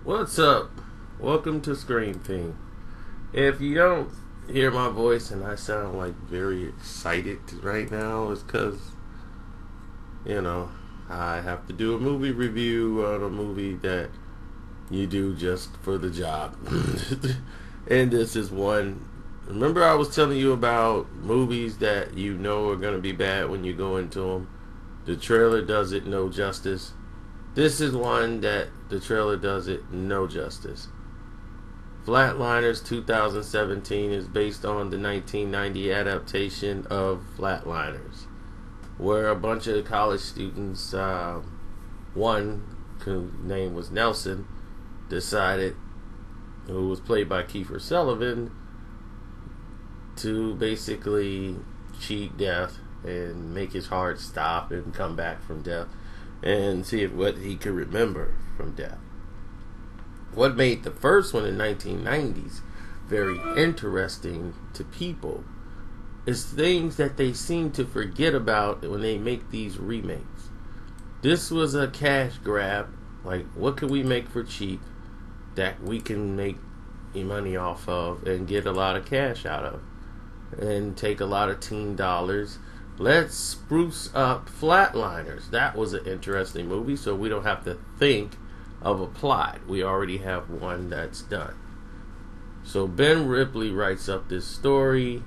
What's up? Welcome to Screen Theme. If you don't hear my voice and I sound like very excited right now, it's because, I have to do a movie review on a movie that you do just for the job. And this is one. Remember I was telling you about movies that you know are going to be bad when you go into them? The trailer does it no justice. This is one that the trailer does it no justice. Flatliners 2017 is based on the 1990 adaptation of Flatliners, where a bunch of college students, one whose name was Nelson, decided, who was played by Kiefer Sutherland, to basically cheat death and make his heart stop and come back from death and see what he could remember from death. What made the first one in 1990s very interesting to people is things that they seem to forget about when they make these remakes. This was a cash grab. Like, what can we make for cheap that we can make money off of and get a lot of cash out of and take a lot of teen dollars? Let's spruce up Flatliners. That was an interesting movie, so we don't have to think of a plot. We already have one that's done. So Ben Ripley writes up this story,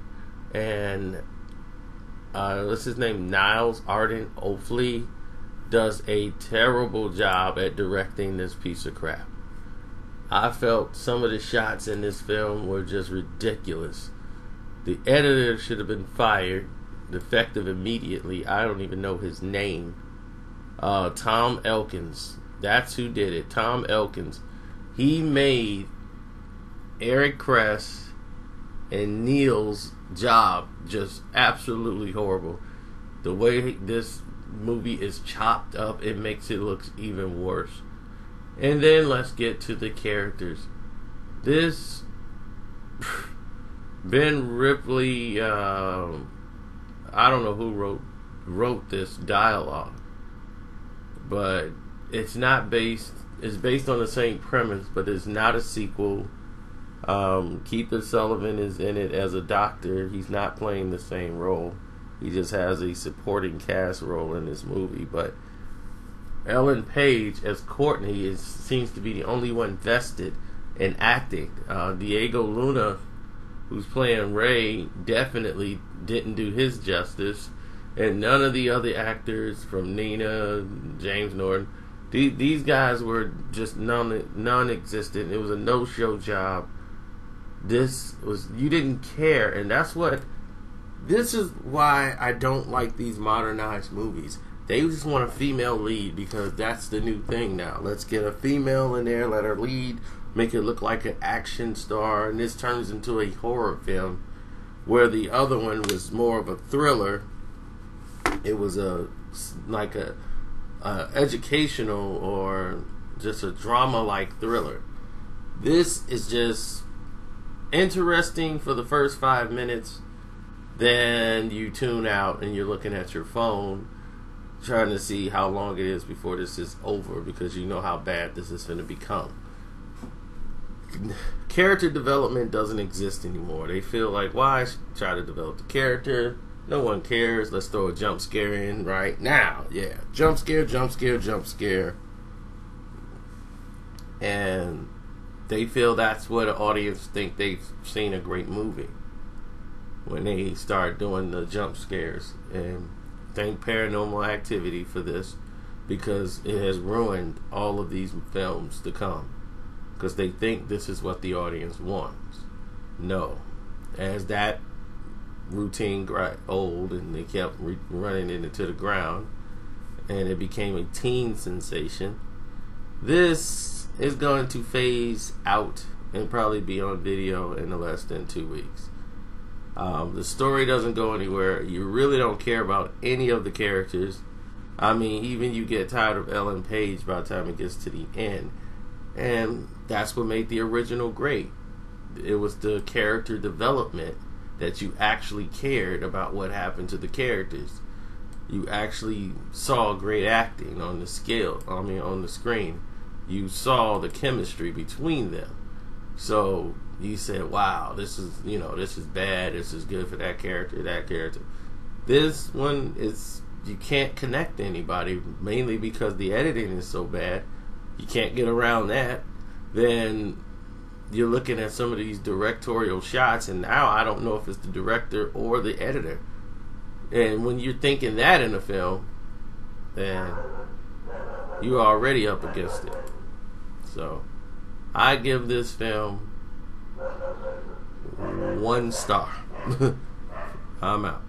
and what's his name? Niles Arden Oakley does a terrible job at directing this piece of crap. I felt some of the shots in this film were just ridiculous. The editor should have been fired, effective immediately. I don't even know his name. Tom Elkins. That's who did it. Tom Elkins. He made Eric Kress and Neil's job just absolutely horrible. The way this movie is chopped up, it makes it look even worse. And then let's get to the characters. This Ben Ripley, I don't know who wrote this dialogue, but it's based on the same premise, but it's not a sequel. Kiefer Sutherland is in it as a doctor. He's not playing the same role. He just has a supporting cast role in this movie. But Ellen Page as Courtney seems to be the only one vested in acting. Diego Luna, who's playing Ray, definitely didn't do his justice. And none of the other actors, from Nina, James Norton, these guys were just non-existent. It was a no-show job. You didn't care, and this is why I don't like these modernized movies. They just want a female lead because that's the new thing now. Let's get a female in there, let her lead, make it look like an action star, and this turns into a horror film, where the other one was more of a thriller. It was like a educational or just a drama-like thriller. This is just interesting for the first 5 minutes. Then you tune out and you're looking at your phone trying to see how long it is before this is over, because you know how bad this is going to become. Character development doesn't exist anymore. They feel like, why try to develop the character? No one cares. Let's throw a jump scare in right now. Yeah, jump scare, jump scare, jump scare. And they feel that's what an audience think they've seen a great movie when they start doing the jump scares. And thank Paranormal Activity for this, because it has ruined all of these films to come, because they think this is what the audience wants. No. As that routine got old and they kept running it into the ground and it became a teen sensation, this is going to phase out and probably be on video in less than 2 weeks. The story doesn't go anywhere. You really don't care about any of the characters. I mean, even you get tired of Ellen Page by the time it gets to the end. And that's what made the original great. It was the character development that you actually cared about what happened to the characters. You actually saw great acting on the screen. you saw the chemistry between them. So you said, wow, this is bad, this is good for that character, that character. This one is, you can't connect to anybody, mainly because the editing is so bad. You can't get around that. Then you're looking at some of these directorial shots, and now I don't know if it's the director or the editor. And when you're thinking that in a film, then you're already up against it. So I give this film 1 star. I'm out.